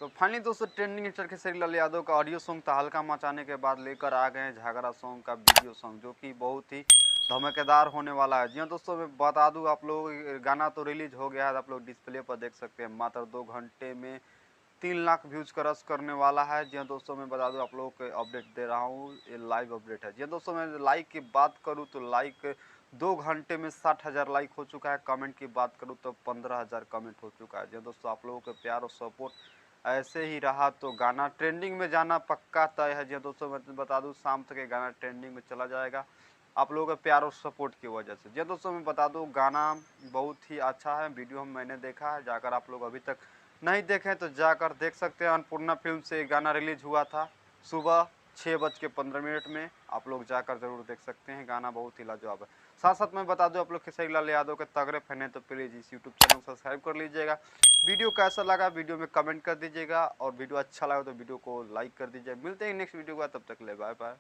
तो फाइनली दोस्तों trending actor Khesari Lal Yadav का ऑडियो सॉन्ग तहलका मचाने के बाद लेकर आ गए हैं झगड़ा सॉन्ग का वीडियो सॉन्ग, जो कि बहुत ही धमाकेदार होने वाला है। जी हाँ दोस्तों, मैं बता दूं आप लोग, गाना तो रिलीज हो गया है, आप लोग डिस्प्ले पर देख सकते हैं। मात्र 2 घंटे में 3 लाख व्यूज क्रॉस करने वाला है। जी हाँ दोस्तों, मैं बता दूं आप लोगों को अपडेट दे रहा हूँ, ये लाइव अपडेट है। जी हाँ दोस्तों, मैं लाइक की बात करूँ तो लाइक 2 घंटे में 60,000 लाइक हो चुका है। कमेंट की बात करूँ तो 15,000 कमेंट हो चुका है। जी हाँ दोस्तों, आप लोगों के प्यार और सपोर्ट ऐसे ही रहा तो गाना ट्रेंडिंग में जाना पक्का तय है। जी हाँ दोस्तों, मैं बता दूं शाम तक ये गाना ट्रेंडिंग में चला जाएगा, आप लोगों के प्यार और सपोर्ट की वजह से। जी हाँ दोस्तों, मैं बता दूं गाना बहुत ही अच्छा है। वीडियो मैंने देखा है, जाकर आप लोग अभी तक नहीं देखें तो जाकर देख सकते हैं। अन्नपूर्णा फिल्म से गाना रिलीज हुआ था सुबह 6:15 में, आप लोग जाकर जरूर देख सकते हैं। गाना बहुत ही लाजवाब है। साथ साथ मैं बता दूं, आप लोग खेसारी लाल यादव के तगड़े फैन हैं तो प्लीज़ इस यूट्यूब चैनल को सब्सक्राइब कर लीजिएगा। वीडियो कैसा लगा वीडियो में कमेंट कर दीजिएगा, और वीडियो अच्छा लगा तो वीडियो को लाइक कर दीजिए। मिलते हैं नेक्स्ट वीडियो का, तब तक ले बाय बाय।